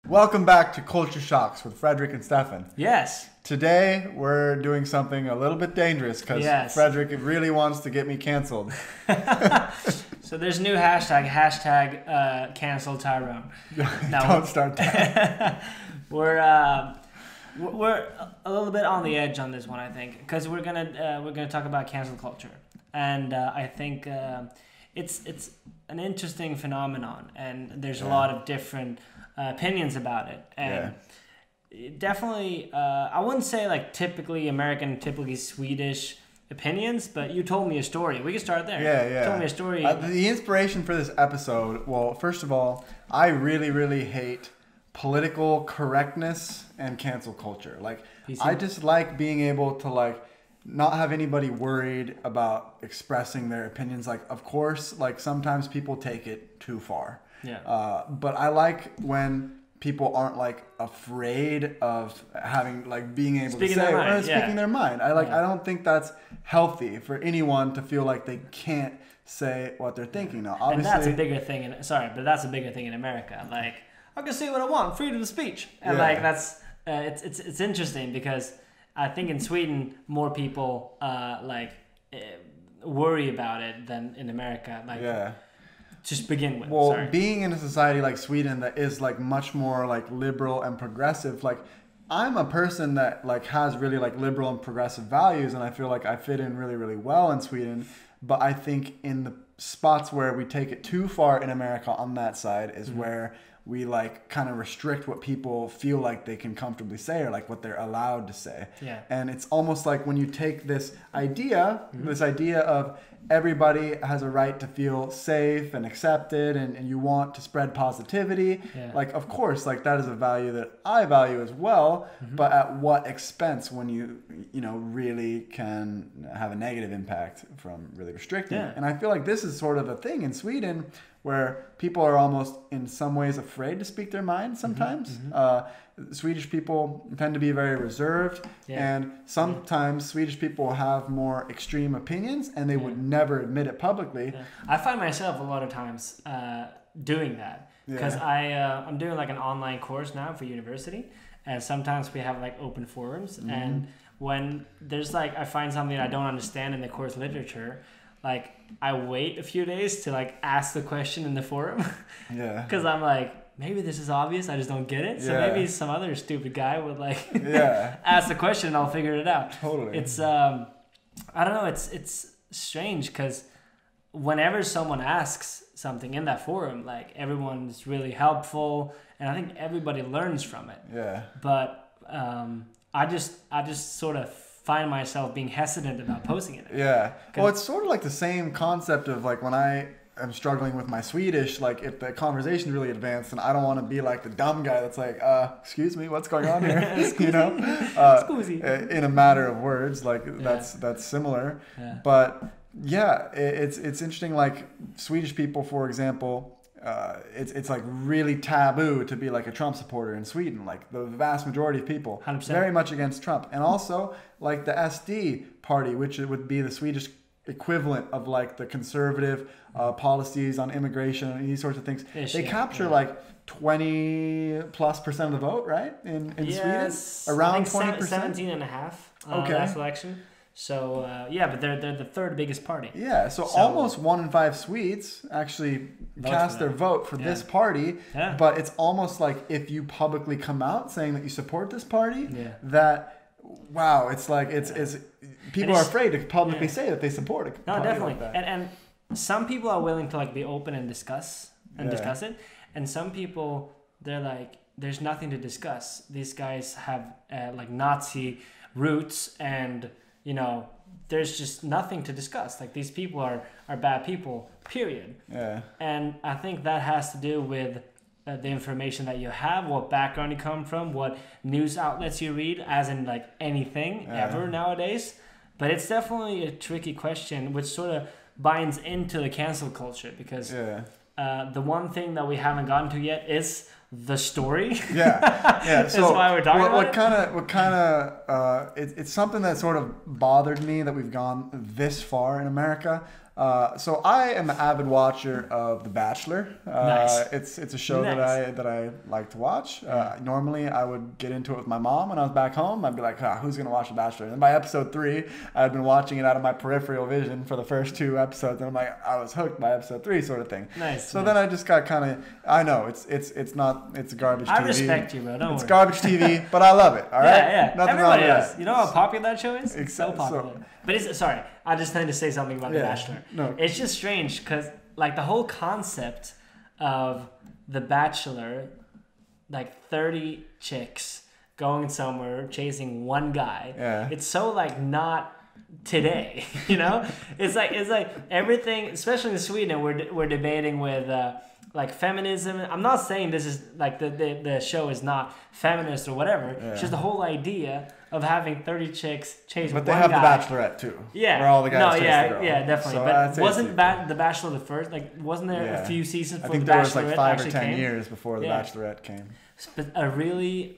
Welcome back to Culture Shocks with Fredrik and Stefan. Yes. Today we're doing something a little bit dangerous because Fredrik really wants to get me canceled. So there's a new hashtag cancel Tyrone. Don't start that. We're a little bit on the edge on this one, I think, because we're gonna talk about cancel culture, and I think it's an interesting phenomenon, and there's a lot of different opinions about it, and definitely I wouldn't say like typically American, typically Swedish opinions, but you told me a story. We can start there. Yeah. You told me a story. The inspiration for this episode, well, first of all, I really hate political correctness and cancel culture. Like, PC. I just like being able to like not have anybody worried about expressing their opinions. Like, of course, like sometimes people take it too far. Yeah. But I like when people aren't like afraid of having like being able to say speaking their mind. I don't think that's healthy for anyone to feel like they can't say what they're thinking. Now, obviously, and that's a bigger thing. That's a bigger thing in America. Like, I can say what I want, freedom of speech, and like that's it's interesting because I think in Sweden more people worry about it than in America. Like, just begin with. Well, being in a society like Sweden that is like much more like liberal and progressive, like I'm a person that like has really like liberal and progressive values, and I feel like I fit in really well in Sweden. But I think in the spots where we take it too far in America on that side is where we like kind of restrict what people feel like they can comfortably say or like what they're allowed to say. Yeah. And it's almost like when you take this idea of everybody has a right to feel safe and accepted and you want to spread positivity. Yeah. Like, of course, like that is a value that I value as well, but at what expense when you really can have a negative impact from really restricting. Yeah. And I feel like this is sort of a thing in Sweden where people are almost in some ways afraid to speak their mind sometimes. Swedish people tend to be very reserved, and sometimes Swedish people have more extreme opinions and they would never admit it publicly. Yeah. I find myself a lot of times doing that because I'm doing like an online course now for university, and sometimes we have like open forums, and when there's like I find something I don't understand in the course literature, like I wait a few days to like ask the question in the forum. Because I'm like, maybe this is obvious, I just don't get it. So maybe some other stupid guy would like ask the question and I'll figure it out. Totally. It's I don't know, it's strange because whenever someone asks something in that forum, like everyone's really helpful and I think everybody learns from it. Yeah. But I just sort of find myself being hesitant about posting it. Yeah. Well, it's sort of like the same concept of like when I am struggling with my Swedish, like if the conversation's really advanced and I don't want to be like the dumb guy that's like, excuse me, what's going on here? In a matter of words, like that's similar. Yeah. But it's interesting, like Swedish people, for example, it's like really taboo to be like a Trump supporter in Sweden. Like the vast majority of people 100%. Very much against Trump. And also like the SD party, which would be the Swedish equivalent of like the conservative policies on immigration and these sorts of things. They capture like 20+% of the vote, right? In Sweden? Around 20%? 17.5% last election. So, but they're the third biggest party. Yeah, so almost 1 in 5 Swedes actually cast their vote for this party. Yeah. But it's almost like if you publicly come out saying that you support this party, it's like it's people are afraid to publicly say that they support it. No, definitely. Like and some people are willing to like be open and discuss it, and some people they're like, there's nothing to discuss. These guys have like Nazi roots and. There's just nothing to discuss. Like these people are bad people, period. Yeah. And I think that has to do with the information that you have, what background you come from, what news outlets you read, as in like anything ever nowadays. But it's definitely a tricky question, which sort of binds into the cancel culture because the one thing that we haven't gotten to yet is the story. So that's why we're talking about it. What kind of it's something that sort of bothered me that we've gone this far in America. So I am an avid watcher of The Bachelor. Nice. It's a show Nice. that I like to watch. Normally I would get into it with my mom when I was back home. I'd be like, who's gonna watch The Bachelor? And by episode 3, I'd been watching it out of my peripheral vision for the first 2 episodes, and I'm like, I was hooked by episode 3, sort of thing. Nice. So then I just got kind of, I know it's garbage TV. I respect you, bro. Don't It's worry. garbage TV, but I love it. All right. Yeah. Nothing Everybody wrong with does. that. You know how popular that show is? It's so So- popular. But it's sorry. I just need to say something about The Bachelor. No. It's just strange because like the whole concept of The Bachelor, like 30 chicks going somewhere chasing one guy. Yeah. It's so like not today, you know. It's like everything, especially in Sweden, we're debating with like feminism. I'm not saying this is like the show is not feminist or whatever. Yeah. It's just the whole idea of having 30 chicks chase one But they have guy. The Bachelorette too. Yeah. Where all the guys chase the girl. Yeah, definitely. So I'd but say wasn't it's The Bachelor the first? Like, wasn't there a few seasons I before think The there was Bachelorette like 5 or actually 10 came? years before The Yeah. Bachelorette came. But a really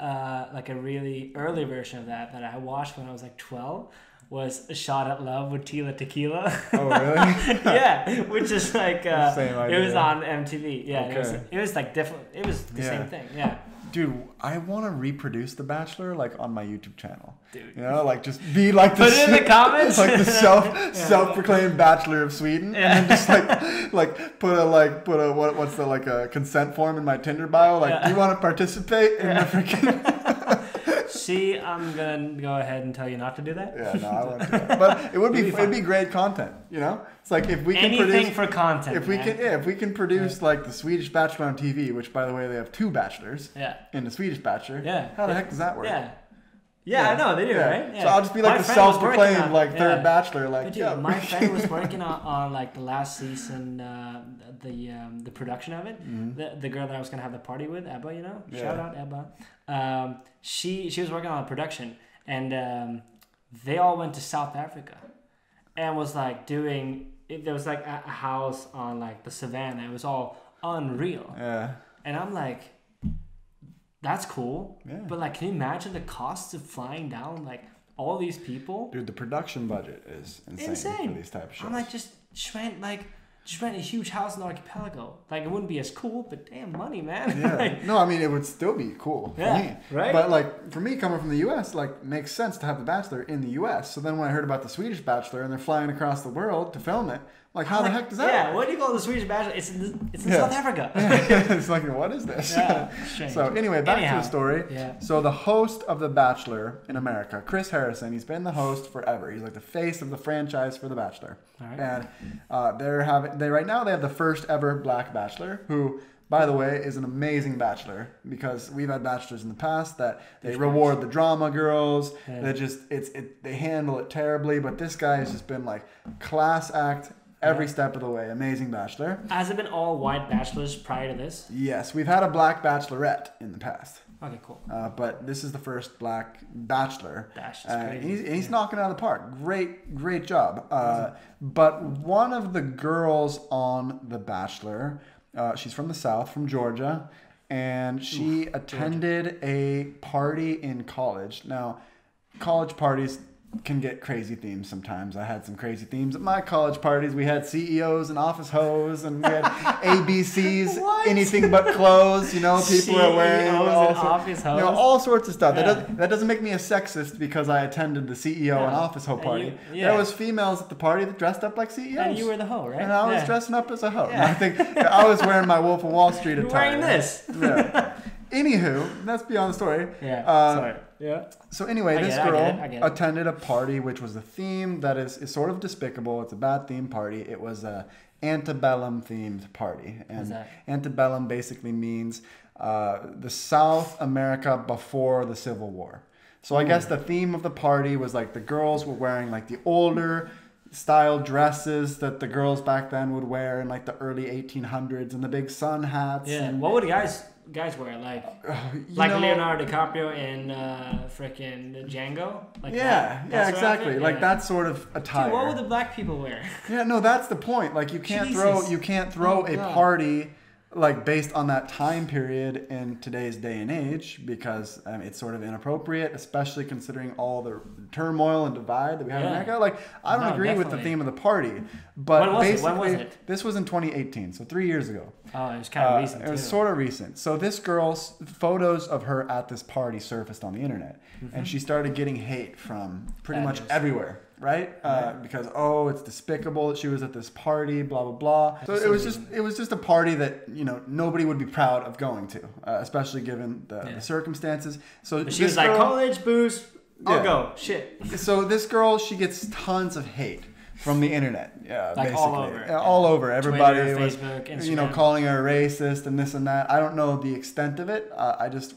early version of that I watched when I was like 12 was A Shot at Love with Tila Tequila. Oh, really? Yeah, which is like Same it was idea. on MTV. Yeah, Okay. it was like different. It was the same thing. Yeah. Dude, I want to reproduce The Bachelor like on my YouTube channel. Dude. You know, like just be like the Put it in the comments. like the self-proclaimed Bachelor of Sweden, and then just like put a what's the like a consent form in my Tinder bio. Like, do you want to participate in the freaking? See, I'm gonna go ahead and tell you not to do that. Yeah, no, I won't do that. But it'd be great content. You know, it's like if we can Anything produce for content. if we man. can if we can produce like the Swedish Bachelor on TV, which by the way they have 2 bachelors Yeah. in the Swedish Bachelor. Yeah. How the heck does that work? Yeah. Yeah, I know they do, Yeah. right? Yeah. So I'll just be like My the friend was working self-proclaimed on- like third yeah. bachelor. Like, But dude, yeah. my friend was working on like the last season, the production of it. Mm-hmm. The girl that I was gonna have the party with, Ebba, you know, Yeah. shout out Ebba. She was working on the production, and they all went to South Africa, and was like doing. There was like a house on like the savannah. It was all unreal, Yeah. and I'm like, that's cool. Yeah. But like, can you imagine the cost of flying down like all these people? Dude, the production budget is insane for these type of shows. I'm like, just rent a huge house in the archipelago. Like, it wouldn't be as cool, but damn money, man. Yeah. Like, No, I mean it would still be cool for Yeah, me. right? But like for me coming from the US, like makes sense to have the Bachelor in the US. So then when I heard about the Swedish Bachelor and they're flying across the world to film it, I'm like, how the heck does that Yeah, work? what do you call the Swedish Bachelor? It's in Yeah. South Africa. It's like, what is this? Yeah, strange. So anyway, back to Anyhow, the story. yeah. So the host of The Bachelor in America, Chris Harrison, he's been the host forever. He's like the face of the franchise for The Bachelor. All right. And they right now they have the first ever black bachelor, who, by the way, is an amazing bachelor, because we've had bachelors in the past that they reward the drama girls. Yeah. They just they handle it terribly, but this guy has just been like class act every step of the way. Amazing bachelor. Has it been all white bachelors prior to this? Yes, we've had a black bachelorette in the past. Okay, cool. But this is the first black bachelor. That's crazy. He's knocking it out of the park. Great job. But one of the girls on The Bachelor, she's from the South, from Georgia, and she attended a party in college. Now, college parties can get crazy themes sometimes. I had some crazy themes at my college parties. We had CEOs and office hoes, and we had ABCs, What? anything but clothes. You know, people are wearing CEOs and all, office you know, hoes? all sorts of stuff. Yeah. That doesn't make me a sexist because I attended the CEO and office hoe And party. you- There was females at the party that dressed up like CEOs. And you were the hoe, right? And I was Yeah. dressing up as a hoe. Yeah. I think I was wearing my Wolf of Wall Street You're attire. wearing this. Yeah. Anywho, that's beyond the story. Yeah. Sorry. Yeah. So anyway, I this get it, I girl get it, I get it. attended a party which was a theme that is sort of despicable. It's a bad theme party. It was a antebellum themed party. What's And that? antebellum basically means the South America before the Civil War. So I guess the theme of the party was like the girls were wearing like the older style dresses that the girls back then would wear in like the early 1800s, and the big sun hats. Yeah. And, What would guys wear? Like you like know, Leonardo DiCaprio in frickin' Django? Like Yeah, that yeah, sort of exactly. outfit? Like Yeah. that sort of attire. Dude, what would the black people wear? Yeah, no, that's the point. Like you can't Jesus. throw a Oh, party like based on that time period in today's day and age, because it's sort of inappropriate, especially considering all the turmoil and divide that we have in America. Like, I don't agree with the theme of the party, but when was it? This was in 2018, so 3 years ago. Oh, it was kind of recent. It was sort of recent. So this girl's photos of her at this party surfaced on the internet, and she started getting hate from pretty much everywhere. Right? Because it's despicable that she was at this party, blah blah blah. So it was just a party that nobody would be proud of going to, especially given the circumstances. So but she was like, college booze, I'll go. Shit. So this girl, she gets tons of hate from the internet, like basically all over. Everybody Twitter, was, Facebook, Instagram. calling her a racist and this and that. I don't know the extent of it. I just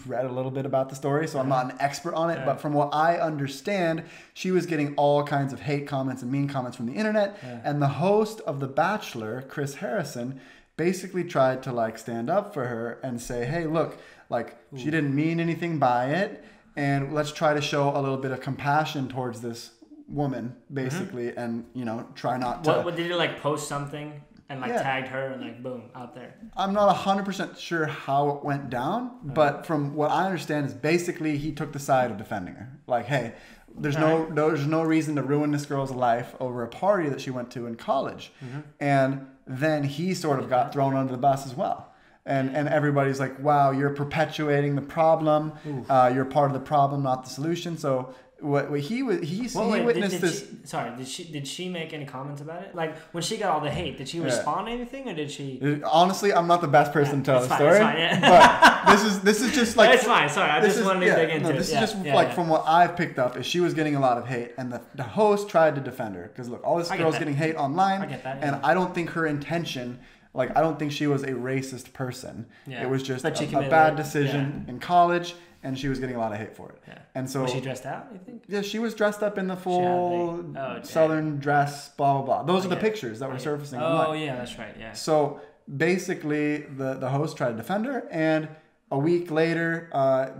read a little bit about the story, so I'm not an expert on it. But from what I understand, she was getting all kinds of hate comments and mean comments from the internet. And the host of The Bachelor, Chris Harrison, basically tried to like stand up for her and say, hey, look, like she didn't mean anything by it, and let's try to show a little bit of compassion towards this woman, basically, and try not to. What did he like post something and like tagged her and like boom out there? I'm not 100% sure how it went down, but from what I understand is basically he took the side of defending her. Like, hey, there's no reason to ruin this girl's life over a party that she went to in college, and then he sort of got thrown under the bus as well. And everybody's like, wow, you're perpetuating the problem. You're part of the problem, not the solution. So he witnessed this. Did she make any comments about it? Like when she got all the hate, did she respond to anything, or did she? Honestly, I'm not the best person to tell the story. Fine, but this is just like it's fine. Sorry, I just wanted to dig into it. This is just from what I've picked up is she was getting a lot of hate, and the host tried to defend her because look, all this girl's getting hate online, I get that, and I don't think her intention. Like, I don't think she was a racist person. Yeah. It was just a bad decision in college, and she was getting a lot of hate for it. Yeah. And so, was she dressed out, you think? Yeah, she was dressed up in the full southern dress, blah, blah, blah. Those are the pictures that were surfacing online. Oh, yeah, that's right, yeah. So, basically, the host tried to defend her, and a week later,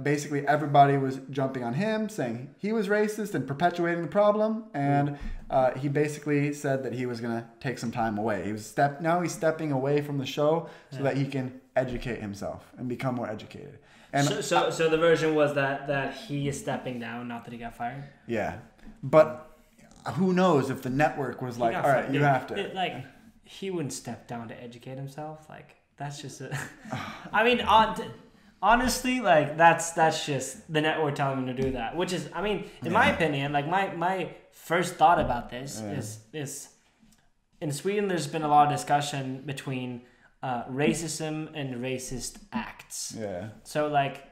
basically everybody was jumping on him, saying he was racist and perpetuating the problem. And he basically said that he was going to take some time away. Now he's stepping away from the show so that he can educate himself and become more educated. And so the version was that he is stepping down, not that he got fired? Yeah. But who knows if the network was like, all right, you have to. He wouldn't step down to educate himself. Like, that's just I mean, honestly, like that's just the network telling him to do that. Which is, I mean, in my opinion, like my first thought about this is in Sweden. There's been a lot of discussion between racism and racist acts. Yeah. So like,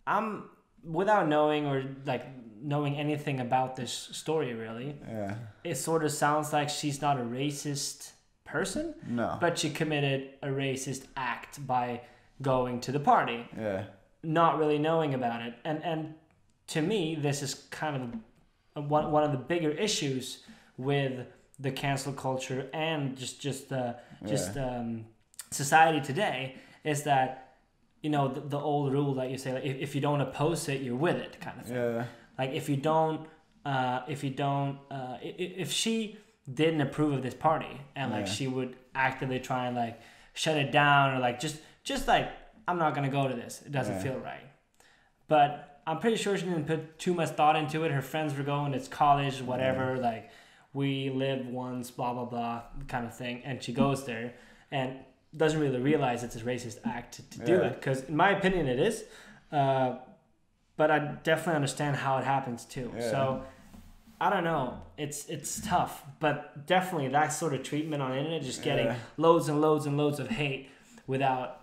I'm without knowing or like knowing anything about this story really. Yeah. It sort of sounds like she's not a racist person. No. But she committed a racist act by going to the party, not really knowing about it, and to me, this is kind of one of the bigger issues with the cancel culture and society today is that the old rule that you say like if you don't oppose it, you're with it kind of thing. Yeah. Like if she didn't approve of this party and like she would actively try and like shut it down or like just like, I'm not going to go to this. It doesn't feel right. But I'm pretty sure she didn't put too much thought into it. Her friends were going, it's college, whatever. Like, we live once, blah, blah, blah, kind of thing. And she goes there and doesn't really realize it's a racist act to do it. Because in my opinion, it is. But I definitely understand how it happens too. Yeah. So, I don't know. It's tough. But definitely that sort of treatment on the internet, just getting loads and loads and loads of hate without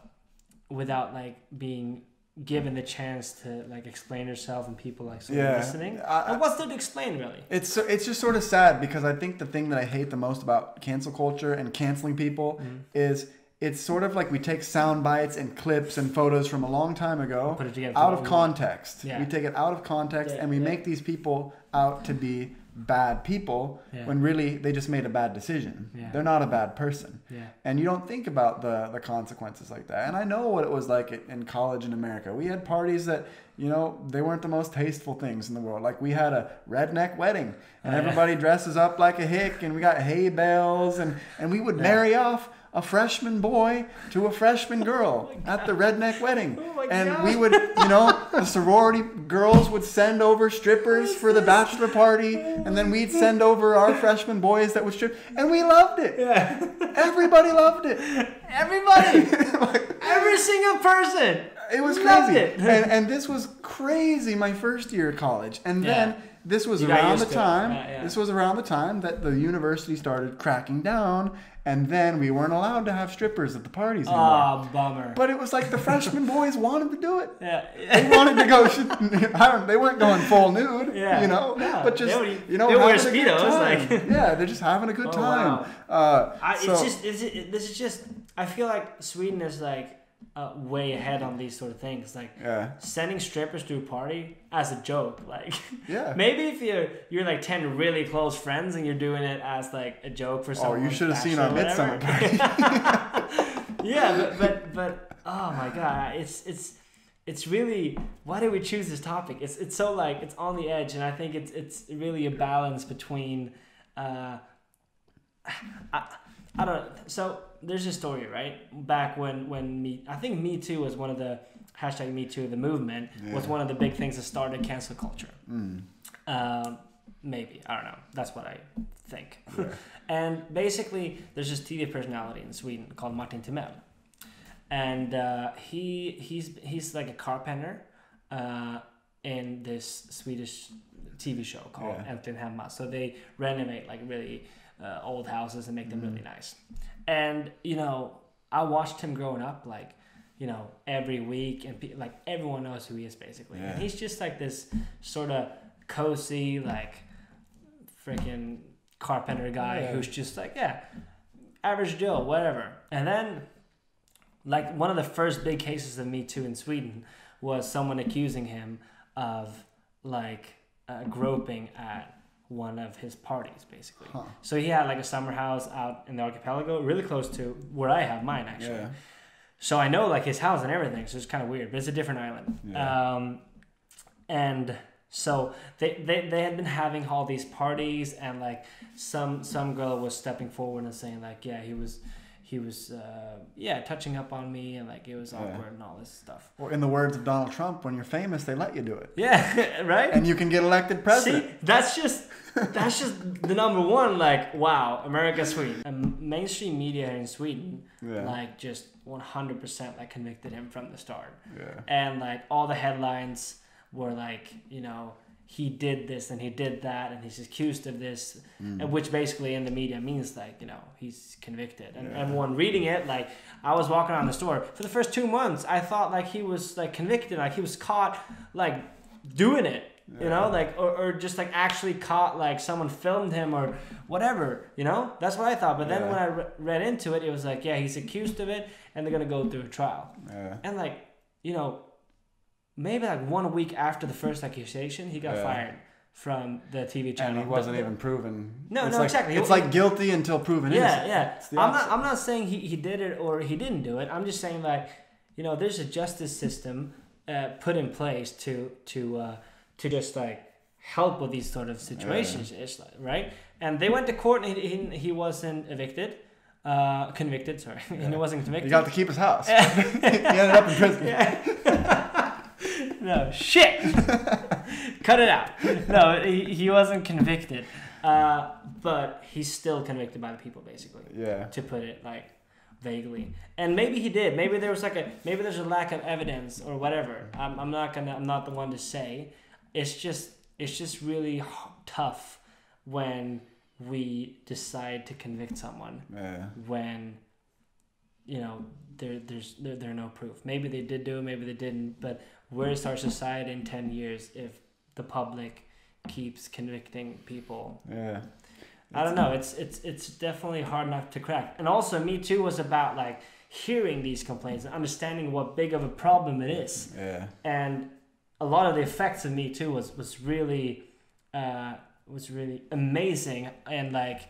like being given the chance to like explain herself and people like sort of listening. What's there to explain really? It's just sort of sad because I think the thing that I hate the most about cancel culture and canceling people is it's sort of like we take sound bites and clips and photos from a long time ago out of context. Yeah. We take it out of context and we make these people out to be bad people when really they just made a bad decision. Yeah. They're not a bad person. Yeah. And you don't think about the consequences like that. And I know what it was like in college in America. We had parties that, they weren't the most tasteful things in the world. Like we had a redneck wedding and everybody dresses up like a hick and we got hay bales and we would marry off a freshman boy to a freshman girl at the redneck wedding. Oh And God. we would, the sorority girls would send over strippers for the bachelor party. And then we'd send over our freshman boys that would strip. And we loved it. Yeah. Everybody loved it. Everybody. Every single person. It was Loved crazy. it. And this was crazy my first year of college. And then this was You got around the used to it. time. Yeah. This was around the time that the university started cracking down, and then we weren't allowed to have strippers at the parties anymore. Oh, bummer. But it was like the freshman boys wanted to do it. Yeah. They wanted to go. They weren't going full nude, Yeah. No, but just they you wear having a good Speedos, time. like- Yeah, they're just having a good Oh, time. wow. So, This is just. I feel like Sweden is like way ahead on these sort of things. Like sending strippers to a party as a joke. Like maybe if you're like 10 really close friends and you're doing it as like a joke for someone. Oh, you should have seen our midsummer party. Yeah, but oh my God, it's really, why did we choose this topic? It's so like it's on the edge, and I think it's really a balance between I don't know. So there's a story, right? Back when I think Me Too was one of the hashtag Me Too, the movement was one of the big things that started cancel culture. Maybe, I don't know. That's what I think. Yeah. And basically, there's this TV personality in Sweden called Martin Timell, and he's like a carpenter in this Swedish TV show called Äntligen Hemma. So they renovate like really old houses and make them really nice. And I watched him growing up, like every week, and like everyone knows who he is basically. And he's just like this sort of cozy, like freaking carpenter guy who's just like average Joe, whatever. And then like one of the first big cases of Me Too in Sweden was someone accusing him of like groping at one of his parties, basically. So he had like a summer house out in the archipelago, really close to where I have mine, actually. So I know like his house and everything, so it's kind of weird, but it's a different island. And so they had been having all these parties, and like some girl was stepping forward and saying like, he was touching up on me, and like it was awkward and all this stuff. Or in the words of Donald Trump, when you're famous, they let you do it. Yeah, right? And you can get elected president. See, that's just the number one, like, wow, America, Sweden. And mainstream media here in Sweden, like, just 100% like convicted him from the start. Yeah. And like all the headlines were like, he did this and he did that and he's accused of this, and which basically in the media means like, he's convicted. And everyone reading it, like, I was walking around the store for the first 2 months, I thought like he was like convicted, like he was caught like doing it, like, or just like actually caught, like someone filmed him or whatever, that's what I thought. But then when I read into it, it was like, he's accused of it and they're gonna go through a trial. And like, maybe like 1 week after the first accusation, he got fired from the TV channel. And he wasn't even proven. No, like, exactly. It's like guilty until proven innocent. I'm not saying he did it or he didn't do it. I'm just saying like, there's a justice system put in place to just like help with these sort of situations, right? And they went to court and he wasn't convicted. Sorry, and he wasn't convicted. He got to keep his house. He ended up in prison. No, shit! Cut it out. No, he wasn't convicted. But he's still convicted by the people, basically. Yeah. To put it, like, vaguely. And maybe he did. Maybe there's a lack of evidence or whatever. I'm not the one to say. It's just really tough when we decide to convict someone. When, there are no proof. Maybe they did do it, maybe they didn't, but where's our society in 10 years if the public keeps convicting people? I don't know. It's definitely hard enough to crack. And also, Me Too was about like hearing these complaints and understanding what big of a problem it is. And a lot of the effects of Me Too was really amazing, and like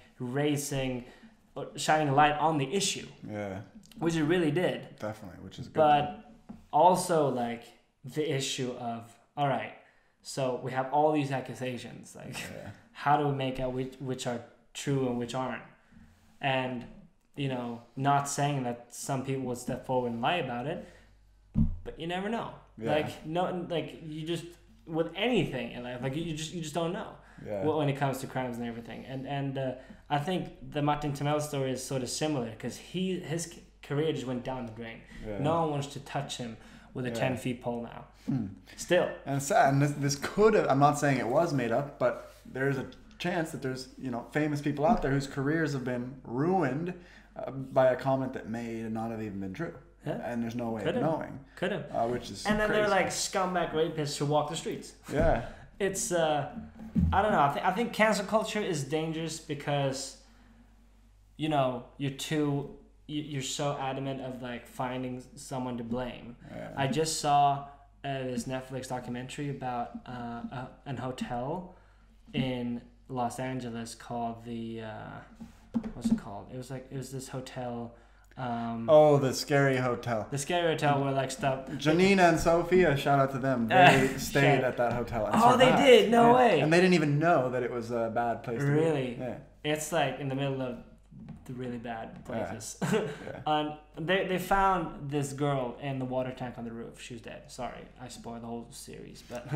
shining a light on the issue. Which it really did. Definitely, which is good. But also like the issue of, all right, so we have all these accusations, like how do we make out which are true and which aren't? And not saying that some people would step forward and lie about it, but you never know. Yeah. You just with anything in life, you just don't know. Yeah. When it comes to crimes and everything. And I think the Martin Timell story is sort of similar because his career just went down the drain. Yeah. No one wants to touch him with a 10 feet pole now. Still. And it's sad. And this could have, I'm not saying it was made up, but there's a chance that there's, famous people out there whose careers have been ruined by a comment that may not have even been true. Yeah. And there's no way of knowing. Could have. Which is And then crazy. they're like scumbag rapists who walk the streets. Yeah. It's, I don't know. I think cancel culture is dangerous because, you're so adamant of like finding someone to blame. Yeah. I just saw this Netflix documentary about an hotel in Los Angeles called what's it called? It was this hotel. The Scary Hotel. The Scary Hotel where like stuff. Janina and Sophia, shout out to them. They stayed at that hotel. And survived. They did? No way. And they didn't even know that it was a bad place to be. Really? Yeah. It's like in the middle of the really bad places. Yeah. And they found this girl in the water tank on the roof. She was dead. Sorry, I spoiled the whole series, but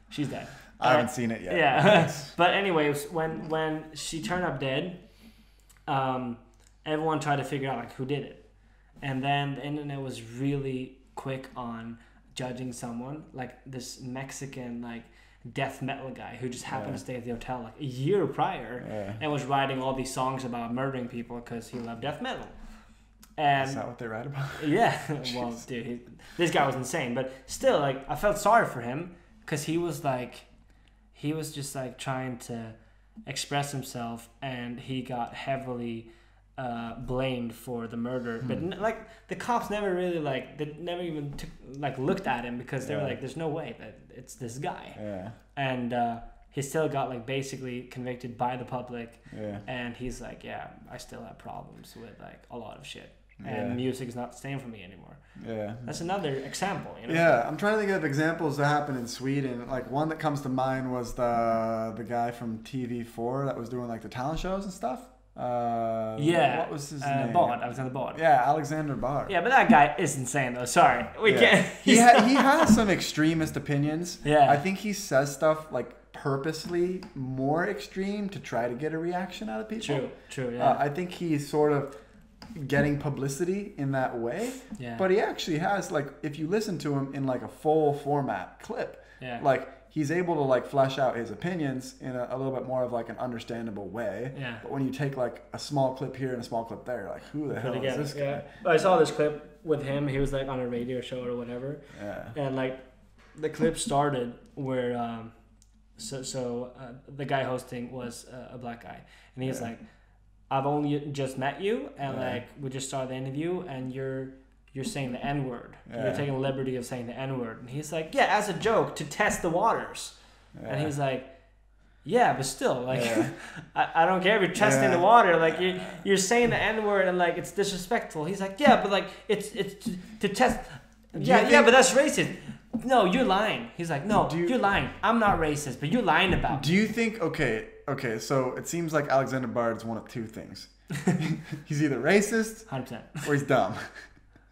she's dead. I haven't seen it yet. Yeah. But anyways, when she turned up dead, everyone tried to figure out like who did it. And then the internet was really quick on judging someone, like this Mexican like death metal guy who just happened to stay at the hotel like a year prior and was writing all these songs about murdering people because he loved death metal. And is that what they write about? Yeah. Well, dude, this guy was insane. But still, like, I felt sorry for him because he was just like trying to express himself, and he got heavily blamed for the murder. But like the cops never really they never even looked at him because they were like, there's no way that it's this guy. Yeah. And he still got like basically convicted by the public. Yeah. And he's like, yeah, I still have problems with like a lot of shit. And music is not the same for me anymore. Yeah. That's another example, Yeah, I'm trying to think of examples that happened in Sweden. Like one that comes to mind was the guy from TV4 that was doing like the talent shows and stuff. What was his name? Bard, Alexander Bard. Yeah, Alexander Bard. Yeah, but that guy is insane though. Sorry, we can't. He has some extremist opinions. Yeah, I think he says stuff like purposely more extreme to try to get a reaction out of people. True. Yeah, I think he's sort of getting publicity in that way. Yeah, but he actually has like, if you listen to him in like a full format clip, like he's able to like flesh out his opinions in a little bit more of like an understandable way. Yeah. But when you take like a small clip here and a small clip there, like who the hell is this guy? Yeah. I saw this clip with him. He was like on a radio show or whatever. Yeah. And like the clip started where the guy hosting was a black guy, and he's like, I've only just met you, and like we just started the interview, and you're saying the N-word. You're taking the liberty of saying the N-word. And he's like, yeah, as a joke, to test the waters. Yeah. And he's like, yeah, but still, like, I don't care if you're testing the water. Like, you're saying the N-word, and, like, it's disrespectful. He's like, yeah, but, like, it's to test. Yeah, but that's racist. No, you're lying. He's like, no, you're lying. I'm not racist, but you're lying about me. Do you think, okay, so it seems like Alexander Bard's one of two things. He's either racist 100%. or he's dumb.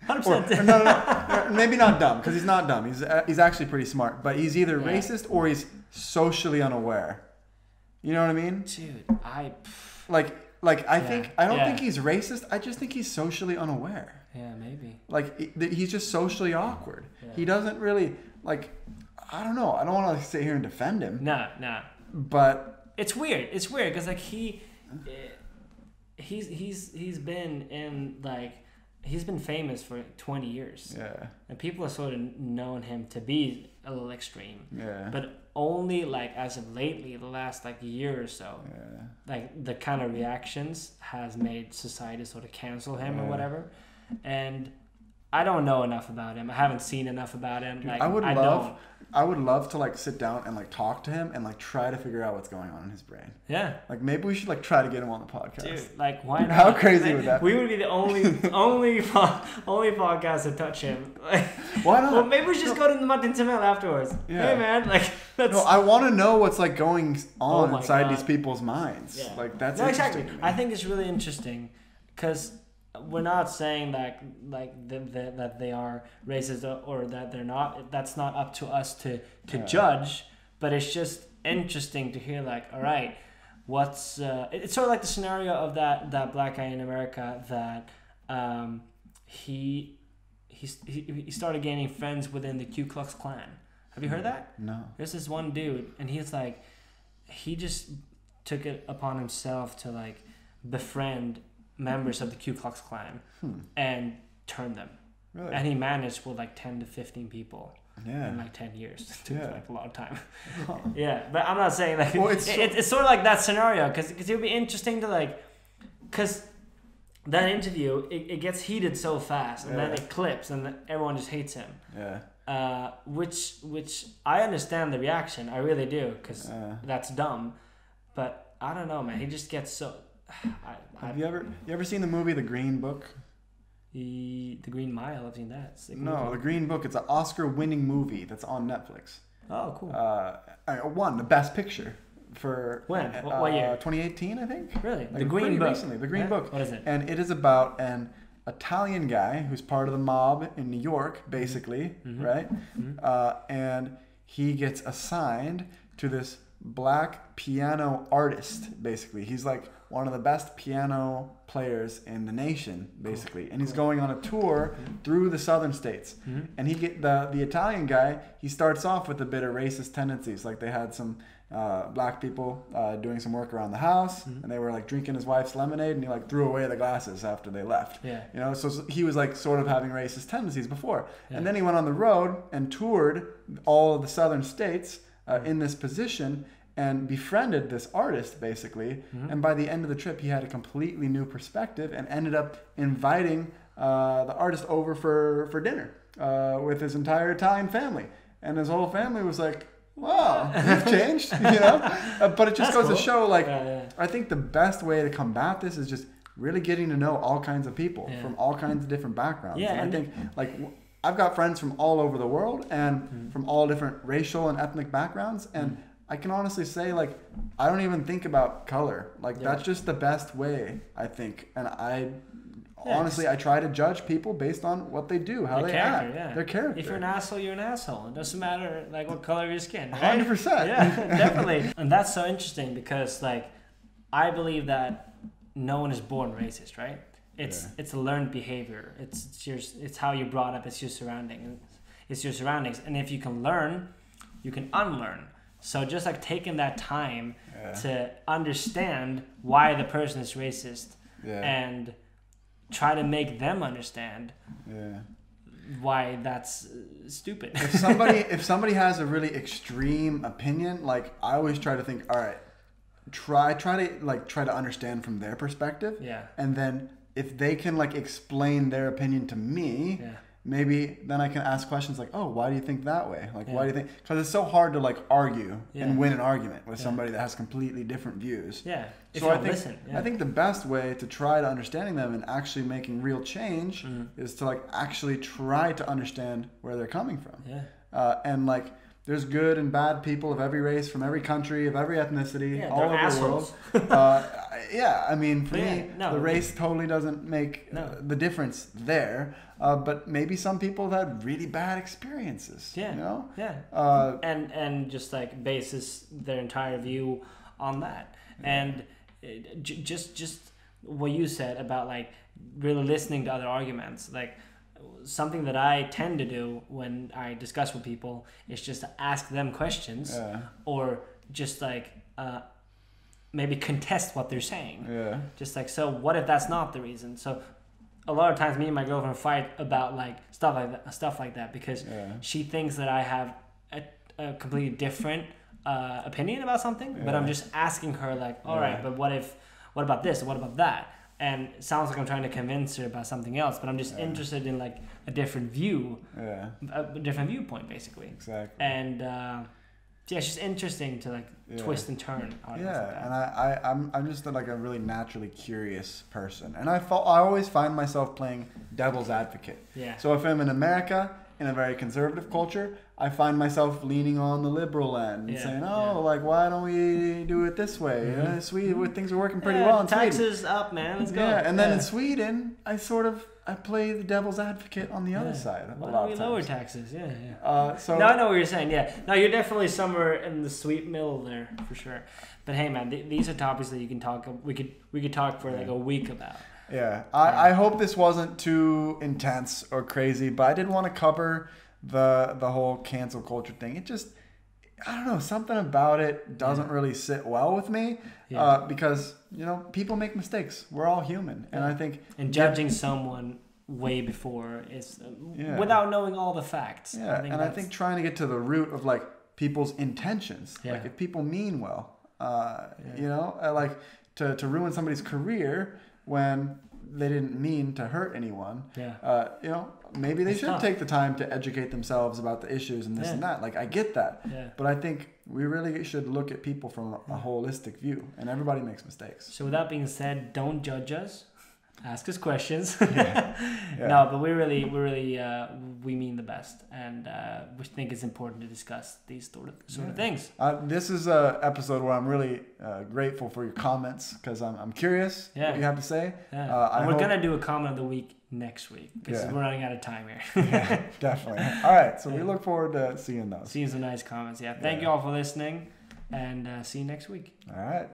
100%. Or no, maybe not dumb, because he's not dumb. He's actually pretty smart, but he's either racist or he's socially unaware. You know what I mean? Dude, I don't think he's racist. I just think he's socially unaware. Yeah, maybe. Like he's just socially awkward. Yeah. He doesn't really like. I don't know. I don't want to sit here and defend him. No. But it's weird. It's weird because like he's been in like. He's been famous for 20 years. Yeah. And people have sort of known him to be a little extreme. Yeah. But only like as of lately, the last like year or so, like the kind of reactions has made society sort of cancel him or whatever. And I don't know enough about him. I haven't seen enough about him. Dude, like I would love to like sit down and like talk to him and like try to figure out what's going on in his brain. Yeah. Like maybe we should like try to get him on the podcast. Dude, like why not? How crazy would that be? We would be the only podcast to touch him. Like, why not? Well, maybe we should just go to the Martin Timell afterwards. Yeah. Hey man, like no, I want to know what's like going on inside these people's minds. Yeah. Like that's exactly. I think it's really interesting because we're not saying that that they are racist or that they're not. That's not up to us to judge. But it's just interesting to hear like, all right, what's it's sort of like the scenario of that black guy in America that he started gaining friends within the Ku Klux Klan. Have you heard that? No. There's this one dude, and he's like, he just took it upon himself to like befriend members of the Ku Klux Klan and turn them. Really? And he managed with like 10 to 15 people in like 10 years. It took like a long time. Huh. Yeah, but I'm not saying like, well, it's sort of like that scenario because it would be interesting to like, because that interview, it gets heated so fast and then it clips and everyone just hates him. Yeah. Which I understand the reaction. I really do because that's dumb. But I don't know, man. He just gets so... Have you ever seen the movie The Green Book? The Green Mile, I've seen that. No, The Green Book. It's an Oscar-winning movie that's on Netflix. Oh, cool. Won the Best Picture for when? What year? 2018, I think. Really? Like The Green Book. Recently, The Green Book. What is it? And it is about an Italian guy who's part of the mob in New York, basically, right? And he gets assigned to this black piano artist, basically. He's like one of the best piano players in the nation, basically. And he's going on a tour through the southern states. And the Italian guy, he starts off with a bit of racist tendencies. Like they had some black people doing some work around the house, and they were like drinking his wife's lemonade, and he like threw away the glasses after they left. Yeah. You know, so he was like sort of having racist tendencies before. Yeah. And then he went on the road and toured all of the southern states in this position and befriended this artist, basically. And by the end of the trip, he had a completely new perspective and ended up inviting the artist over for dinner with his entire Italian family. And his whole family was like, wow, you've changed, you know? But it just goes to show, like, I think the best way to combat this is just really getting to know all kinds of people from all kinds of different backgrounds. Yeah, and I think, like, I've got friends from all over the world and from all different racial and ethnic backgrounds, and I can honestly say, like, I don't even think about color. Like, that's just the best way, I think. And honestly, I try to judge people based on what they do, how they act, their character. If you're an asshole, you're an asshole. It doesn't matter, like, what color of your skin, right? 100%. Yeah, definitely. And that's so interesting because, like, I believe that no one is born racist, right? It's a learned behavior. It's how you're brought up. It's your surroundings. And if you can learn, you can unlearn. So just like taking that time to understand why the person is racist and try to make them understand why that's stupid. If somebody has a really extreme opinion, like I always try to think, all right, try to understand from their perspective. Yeah. And then if they can like explain their opinion to me, maybe then I can ask questions like, oh, why do you think that way? Like, why do you think? Because it's so hard to like argue and win an argument with somebody that has completely different views. Yeah. So I think the best way to try to understanding them and actually making real change is to like actually try to understand where they're coming from. Yeah. And like, there's good and bad people of every race, from every country, of every ethnicity, all over assholes. the world. I mean, for me, the race totally doesn't make the difference there. But maybe some people have had really bad experiences. Yeah. You know? Yeah. And just like bases their entire view on that. And just what you said about like really listening to other arguments, like something that I tend to do when I discuss with people is just to ask them questions or just like maybe contest what they're saying. Yeah. Just like, so what if that's not the reason? So a lot of times me and my girlfriend fight about like stuff like that because she thinks that I have a completely different opinion about something, but I'm just asking her like, all right, but what about this? What about that? And it sounds like I'm trying to convince her about something else, but I'm just interested in like a different view, a different viewpoint, basically. Exactly. And it's just interesting to like twist and turn. And I'm just like a really naturally curious person, and I always find myself playing devil's advocate. Yeah. So if I'm in America in a very conservative culture, I find myself leaning on the liberal end and saying, like, why don't we do it this way? Sweden, things are working pretty well in Sweden. Taxes up, man. Let's go. Yeah, and then in Sweden, I play the devil's advocate on the other side. Why don't we lower taxes? So no, I know what you're saying. Yeah, no, you're definitely somewhere in the sweet middle there for sure. But hey, man, these are topics that you can talk. We could talk for like a week about. Yeah, I hope this wasn't too intense or crazy, but I did want to cover the whole cancel culture thing. It just, I don't know, something about it doesn't really sit well with me because, people make mistakes. We're all human. And I think... And judging someone way before is without knowing all the facts. Yeah, I think trying to get to the root of like people's intentions. Like if people mean well, like to ruin somebody's career when they didn't mean to hurt anyone. Maybe they should take the time to educate themselves about the issues and this and that. Like I get that, but I think we really should look at people from a holistic view, and everybody makes mistakes. So with that being said, don't judge us. Ask us questions. No, but we mean the best, and we think it's important to discuss these sort of things. This is an episode where I'm really grateful for your comments because I'm curious what you have to say. And we're gonna do a comment of the week next week because we're running out of time here. Definitely. All right, so we look forward to seeing those. Seeing some nice comments. Thank you all for listening, and see you next week. All right.